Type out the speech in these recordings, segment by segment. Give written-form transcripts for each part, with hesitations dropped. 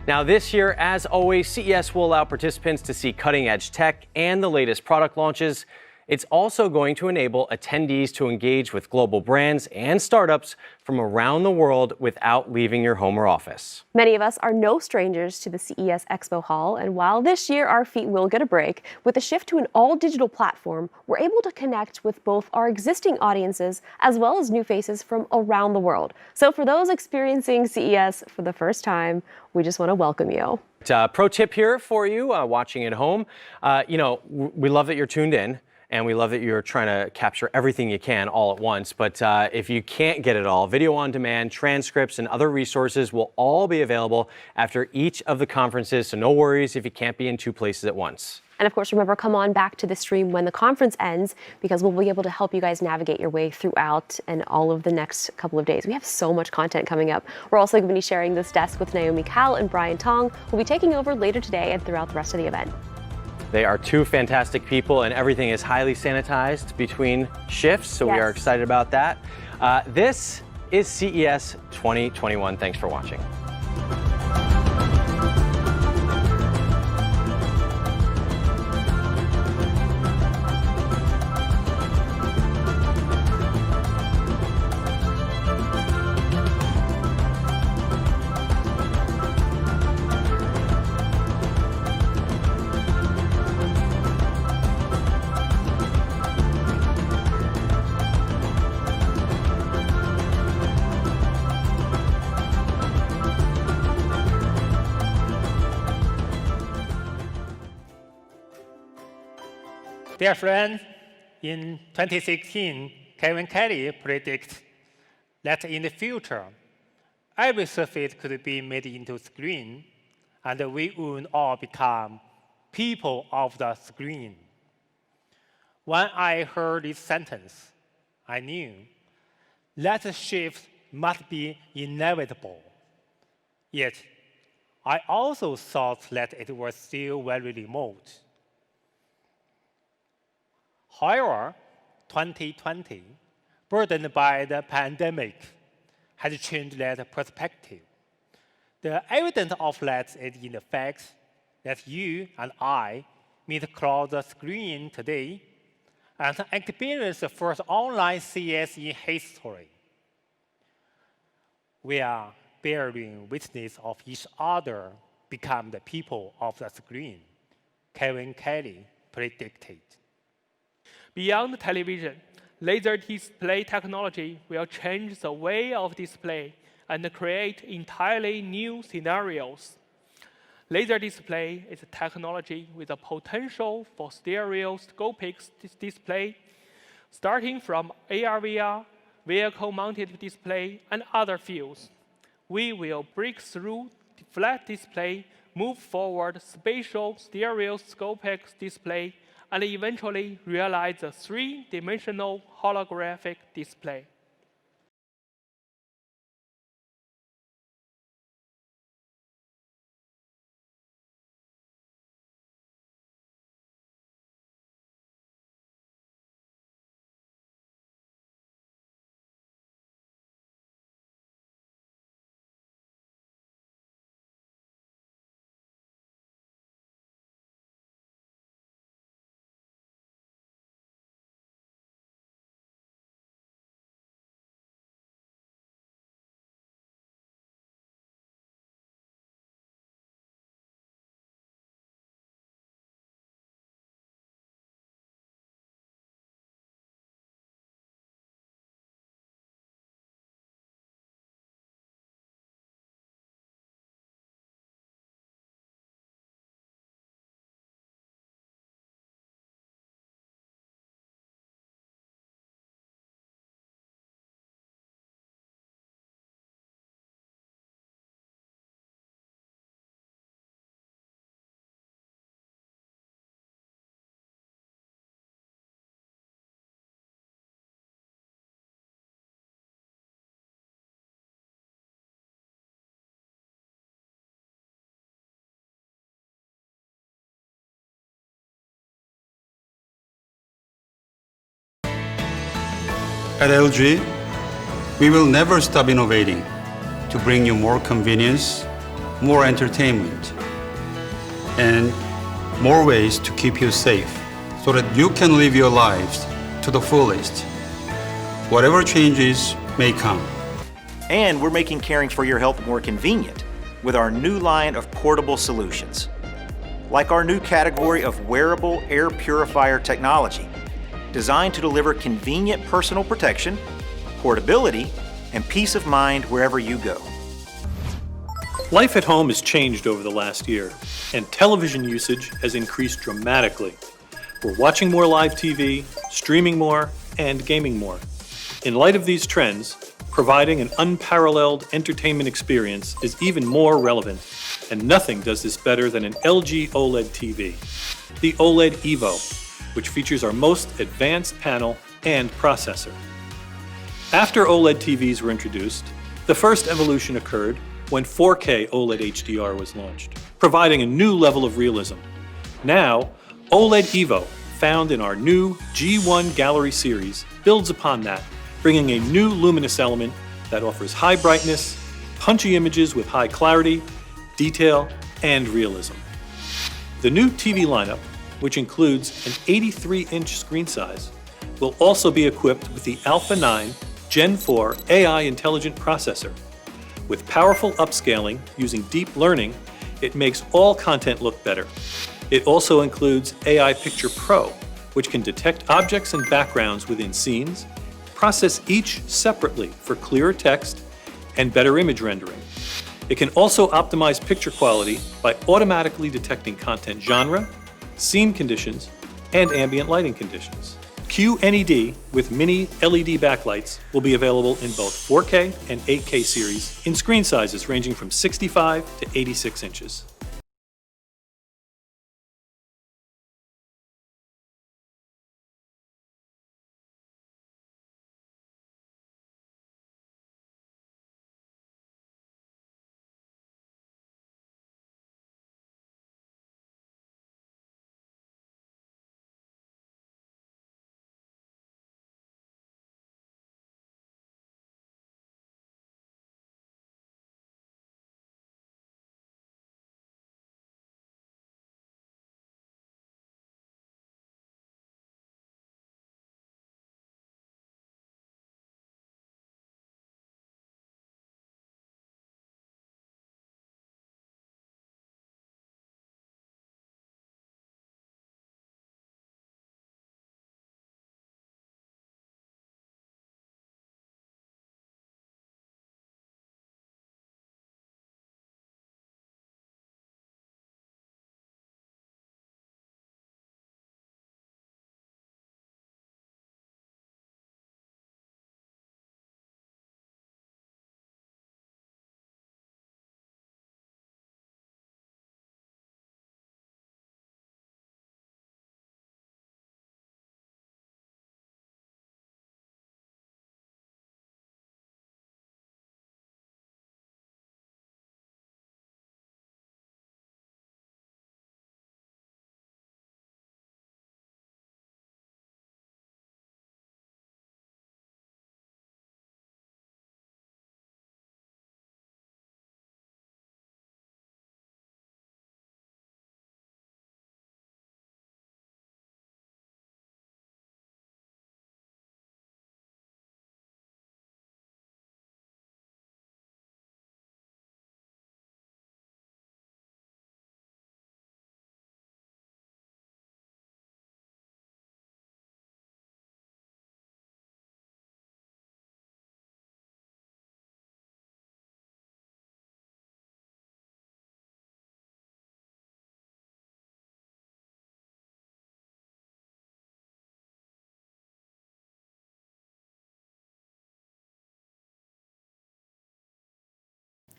Now this year, as always, CES will allow participants to see cutting-edge tech and the latest product launches. It's also going to enable attendees to engage with global brands and startups from around the world without leaving your home or office. Many of us are no strangers to the CES Expo Hall, and while this year our feet will get a break, with the shift to an all-digital platform, we're able to connect with both our existing audiences as well as new faces from around the world. So for those experiencing CES for the first time, we just want to welcome you. Pro tip here for you watching at home. We love that you're tuned in. And we love that you're trying to capture everything you can all at once. But if you can't get it all, video on demand, transcripts, and other resources will all be available after each of the conferences. So no worries if you can't be in two places at once. And of course, remember, come on back to the stream when the conference ends, because we'll be able to help you guys navigate your way throughout and all of the next couple of days. We have so much content coming up. We're also going to be sharing this desk with Naomi Cal and Brian Tong, who will be taking over later today and throughout the rest of the event. They are two fantastic people, and everything is highly sanitized between shifts, so we are excited about that. This is CES 2021. Thanks for watching. Dear friends, in 2016, Kevin Kelly predicted that in the future, every surface could be made into a screen, and we would all become people of the screen. When I heard this sentence, I knew that shift must be inevitable. Yet, I also thought that it was still very remote. However, 2020, burdened by the pandemic, has changed that perspective. The evidence of that is in the fact that you and I meet across the screen today and experience the first online CES in history. We are bearing witness of each other become the people of the screen, Kevin Kelly predicted. Beyond television, laser display technology will change the way of display and create entirely new scenarios. Laser display is a technology with a potential for stereoscopic display, starting from AR/VR, vehicle-mounted display, and other fields. We will break through the flat display, move forward spatial stereoscopic display, and eventually realize a three-dimensional holographic display. At LG, we will never stop innovating to bring you more convenience, more entertainment, and more ways to keep you safe so that you can live your lives to the fullest, whatever changes may come. And we're making caring for your health more convenient with our new line of portable solutions, like our new category of wearable air purifier technology, designed to deliver convenient personal protection, portability, and peace of mind wherever you go. Life at home has changed over the last year, and television usage has increased dramatically. We're watching more live TV, streaming more, and gaming more. In light of these trends, providing an unparalleled entertainment experience is even more relevant, and nothing does this better than an LG OLED TV, the OLED Evo, which features our most advanced panel and processor. After OLED TVs were introduced, the first evolution occurred when 4K OLED HDR was launched, providing a new level of realism. Now, OLED Evo, found in our new G1 Gallery series, builds upon that, bringing a new luminous element that offers high brightness, punchy images with high clarity, detail, and realism. The new TV lineup, which includes an 83-inch screen size, will also be equipped with the Alpha 9 Gen 4 AI intelligent processor. With powerful upscaling using deep learning, it makes all content look better. It also includes AI Picture Pro, which can detect objects and backgrounds within scenes, process each separately for clearer text and better image rendering. It can also optimize picture quality by automatically detecting content genre, scene conditions, and ambient lighting conditions. QNED with mini LED backlights will be available in both 4K and 8K series in screen sizes ranging from 65 to 86 inches.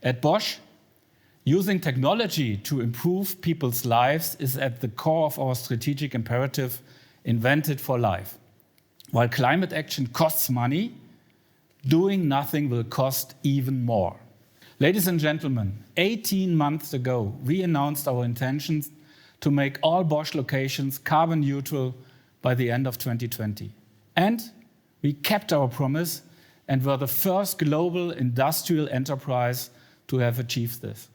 At Bosch, using technology to improve people's lives is at the core of our strategic imperative, invented for life. While climate action costs money, doing nothing will cost even more. Ladies and gentlemen, 18 months ago, we announced our intentions to make all Bosch locations carbon neutral by the end of 2020. And we kept our promise and were the first global industrial enterprise to have achieved this.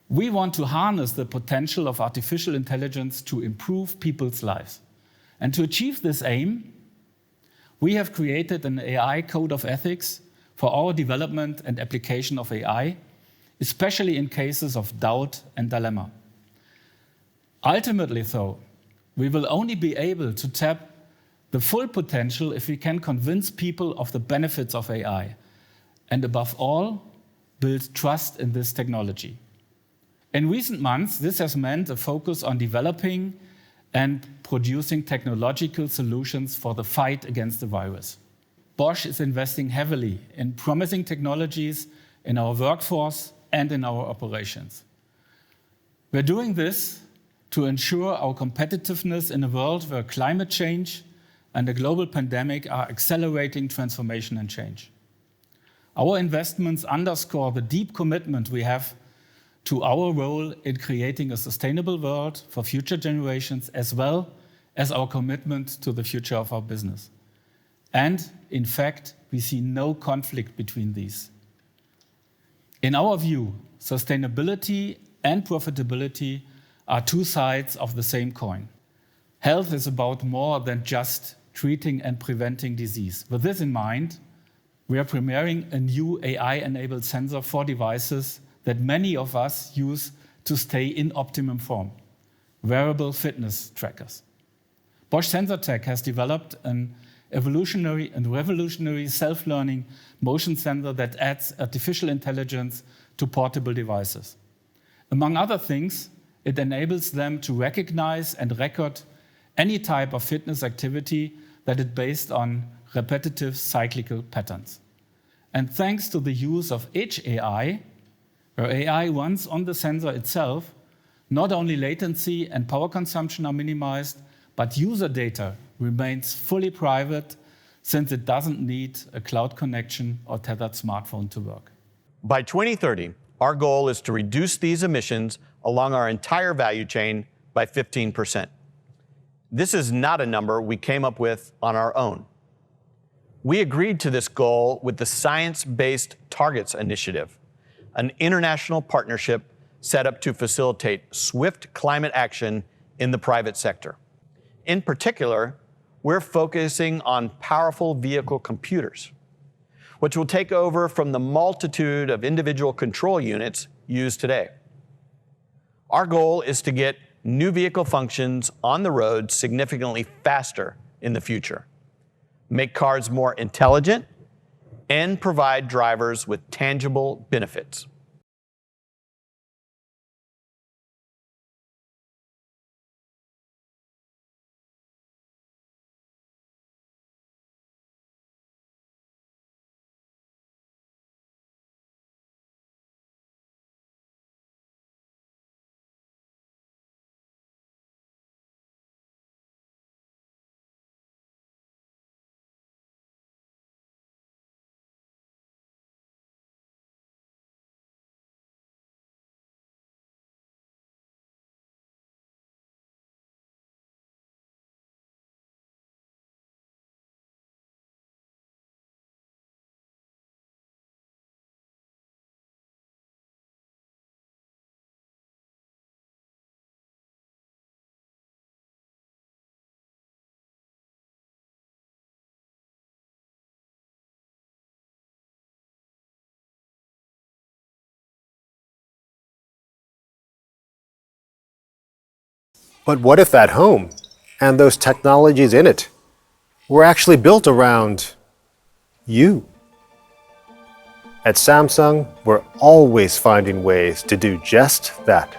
We want to harness the potential of artificial intelligence to improve people's lives. And to achieve this aim, we have created an AI code of ethics for our development and application of AI, especially in cases of doubt and dilemma. Ultimately, though, we will only be able to tap the full potential if we can convince people of the benefits of AI, and above all, build trust in this technology. In recent months, this has meant a focus on developing and producing technological solutions for the fight against the virus. Bosch is investing heavily in promising technologies in our workforce and in our operations. We're doing this to ensure our competitiveness in a world where climate change and the global pandemic are accelerating transformation and change. Our investments underscore the deep commitment we have to our role in creating a sustainable world for future generations, as well as our commitment to the future of our business. And, in fact, we see no conflict between these. In our view, sustainability and profitability are two sides of the same coin. Health is about more than just treating and preventing disease. With this in mind, we are premiering a new AI-enabled sensor for devices that many of us use to stay in optimum form: wearable fitness trackers. Bosch SensorTech has developed an evolutionary and revolutionary self-learning motion sensor that adds artificial intelligence to portable devices. Among other things, it enables them to recognize and record any type of fitness activity that is based on repetitive cyclical patterns. And thanks to the use of Edge AI, where AI runs on the sensor itself, not only latency and power consumption are minimized, but user data remains fully private since it doesn't need a cloud connection or tethered smartphone to work. By 2030, our goal is to reduce these emissions along our entire value chain by 15%. This is not a number we came up with on our own. We agreed to this goal with the Science Based Targets Initiative, an international partnership set up to facilitate swift climate action in the private sector. In particular, we're focusing on powerful vehicle computers, which will take over from the multitude of individual control units used today. Our goal is to get new vehicle functions on the road significantly faster in the future, make cars more intelligent, and provide drivers with tangible benefits. But what if that home and those technologies in it were actually built around you? At Samsung, we're always finding ways to do just that.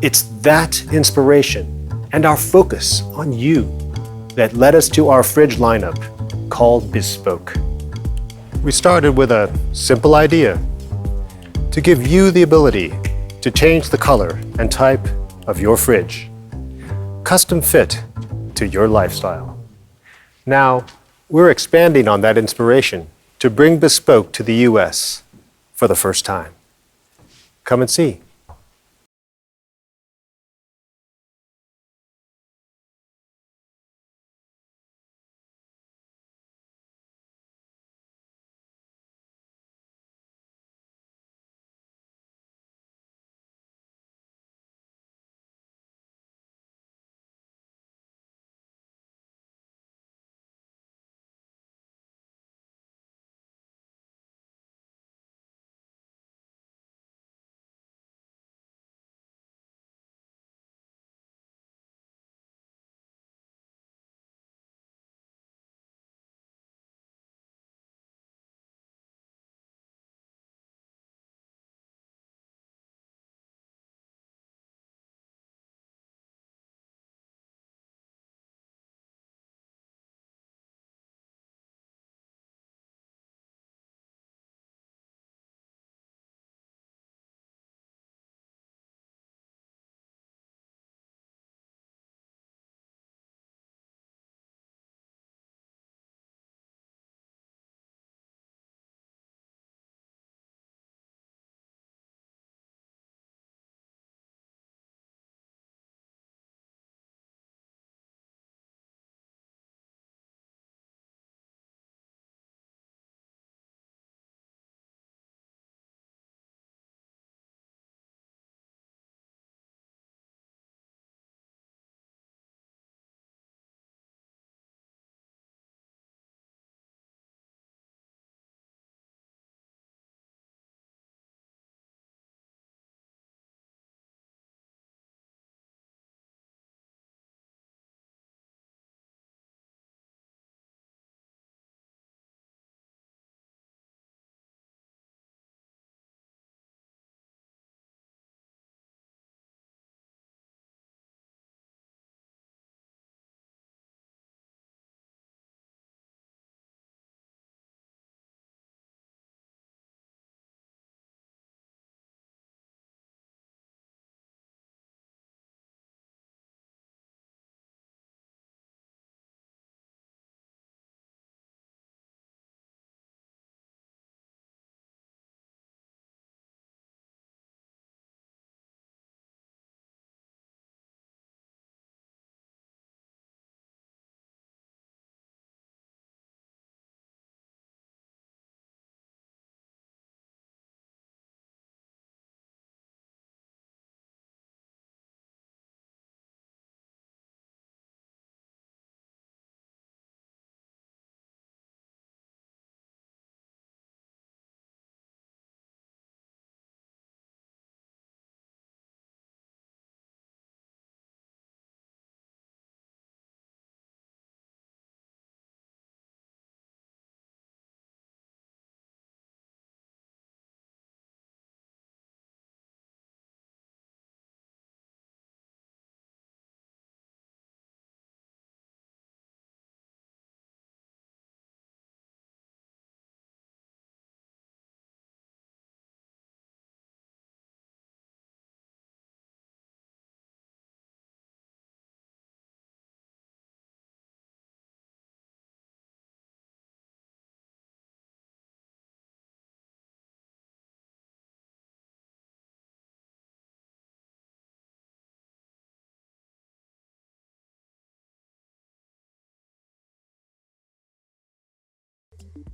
It's that inspiration and our focus on you that led us to our fridge lineup called Bespoke. We started with a simple idea: to give you the ability to change the color and type of your fridge, custom fit to your lifestyle. Now, we're expanding on that inspiration to bring Bespoke to the US for the first time. Come and see.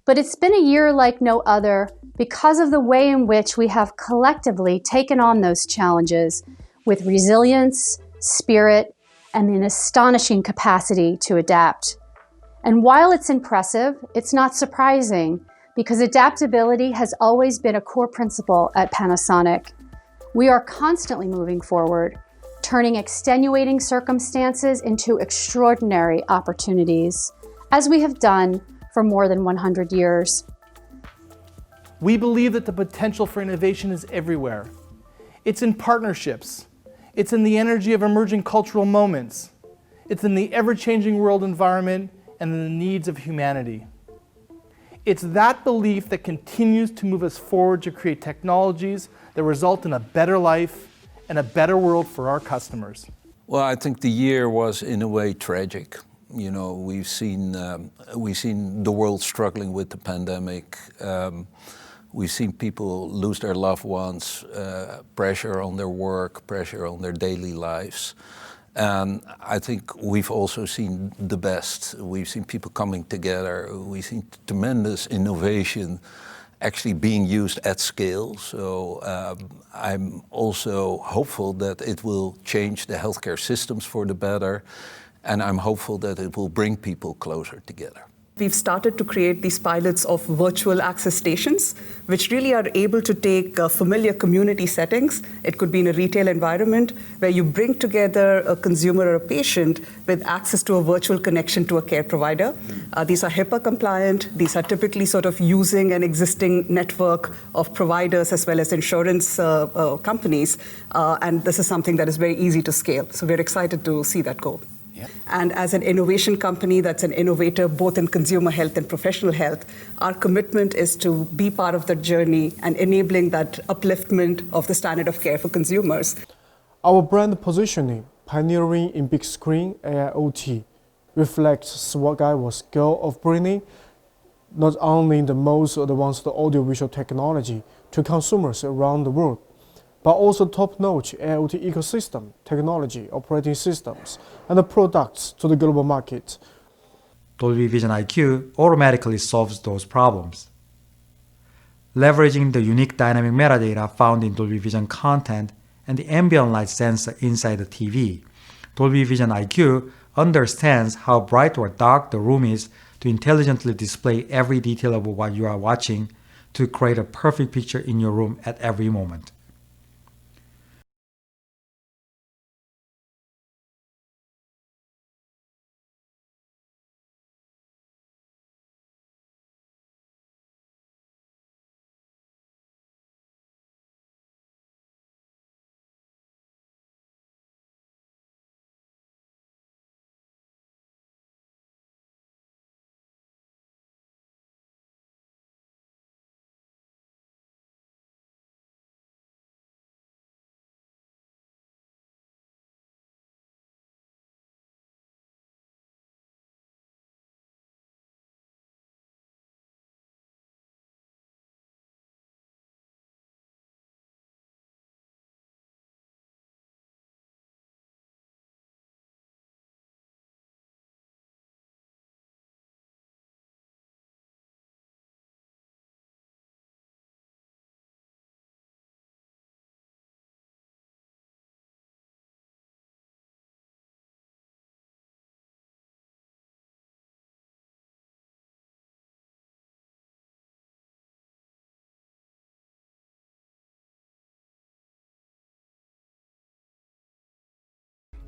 But it's been a year like no other because of the way in which we have collectively taken on those challenges with resilience, spirit, and an astonishing capacity to adapt. And while it's impressive, it's not surprising because adaptability has always been a core principle at Panasonic. We are constantly moving forward, turning extenuating circumstances into extraordinary opportunities, as we have done for more than 100 years. We believe that the potential for innovation is everywhere. It's in partnerships. It's in the energy of emerging cultural moments. It's in the ever-changing world environment and in the needs of humanity. It's that belief that continues to move us forward to create technologies that result in a better life and a better world for our customers. Well, I think the year was in a way tragic. You know, we've seen the world struggling with the pandemic. We've seen people lose their loved ones, pressure on their work, pressure on their daily lives. And I think we've also seen the best. We've seen people coming together. We've seen tremendous innovation actually being used at scale. So I'm also hopeful that it will change the healthcare systems for the better. And I'm hopeful that it will bring people closer together. We've started to create these pilots of virtual access stations, which really are able to take familiar community settings. It could be in a retail environment where you bring together a consumer or a patient with access to a virtual connection to a care provider. These are HIPAA compliant. These are typically sort of using an existing network of providers as well as insurance companies. And this is something that is very easy to scale. So we're excited to see that go. And as an innovation company that's an innovator both in consumer health and professional health, our commitment is to be part of the journey and enabling that upliftment of the standard of care for consumers. Our brand positioning, pioneering in big screen AIoT, reflects Swagaiwa's goal of bringing not only the most advanced audiovisual technology to consumers around the world, but also top-notch IoT ecosystem, technology, operating systems, and the products to the global market. Dolby Vision IQ automatically solves those problems. Leveraging the unique dynamic metadata found in Dolby Vision content and the ambient light sensor inside the TV, Dolby Vision IQ understands how bright or dark the room is to intelligently display every detail of what you are watching to create a perfect picture in your room at every moment.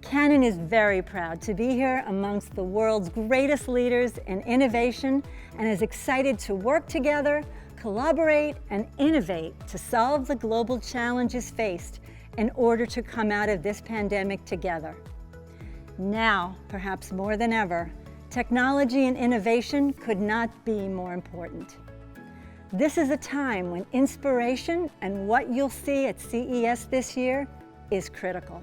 Canon is very proud to be here amongst the world's greatest leaders in innovation and is excited to work together, collaborate, and innovate to solve the global challenges faced in order to come out of this pandemic together. Now, perhaps more than ever, technology and innovation could not be more important. This is a time when inspiration and what you'll see at CES this year is critical.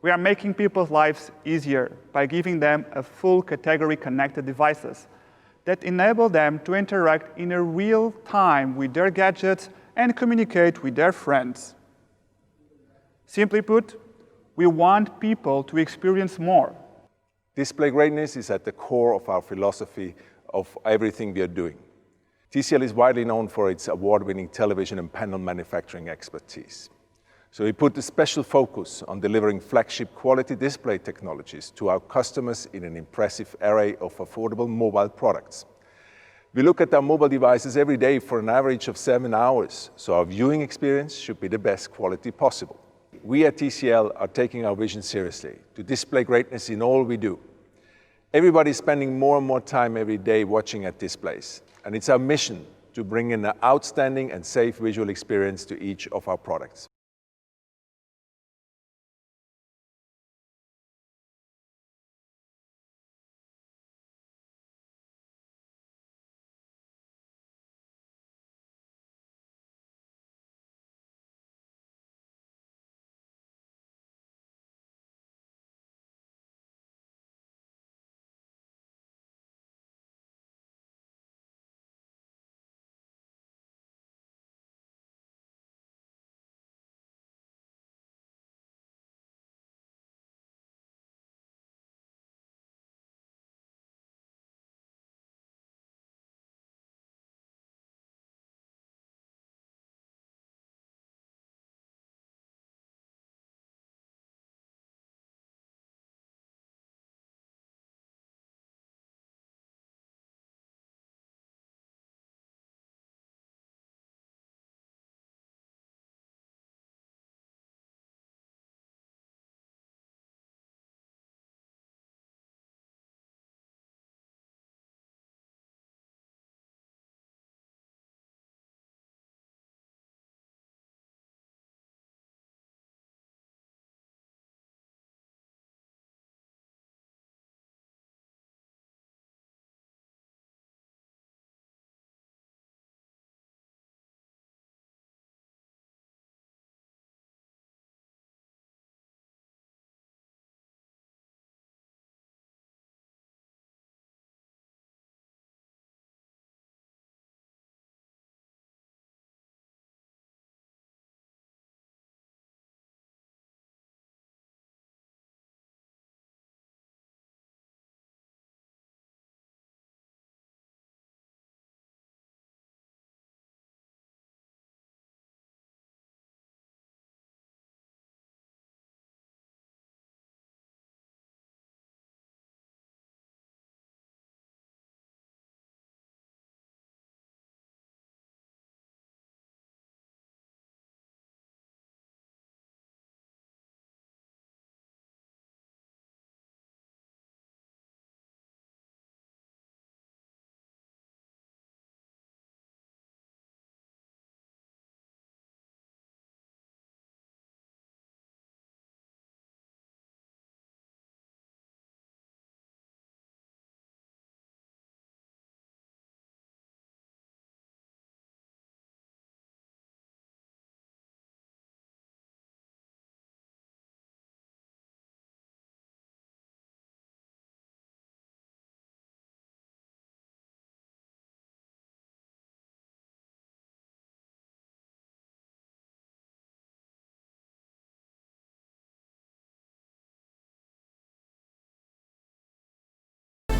We are making people's lives easier by giving them a full category connected devices that enable them to interact in a real time with their gadgets and communicate with their friends. Simply put, we want people to experience more. Display greatness is at the core of our philosophy of everything we are doing. TCL is widely known for its award-winning television and panel manufacturing expertise. So we put a special focus on delivering flagship quality display technologies to our customers in an impressive array of affordable mobile products. We look at our mobile devices every day for an average of 7 hours, so our viewing experience should be the best quality possible. We at TCL are taking our vision seriously to display greatness in all we do. Everybody's spending more and more time every day watching at displays, and it's our mission to bring in an outstanding and safe visual experience to each of our products.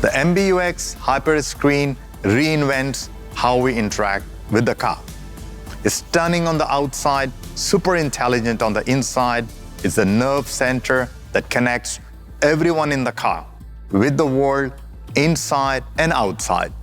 The MBUX Hyper Screen reinvents how we interact with the car. It's stunning on the outside, super intelligent on the inside. It's the nerve center that connects everyone in the car with the world inside and outside.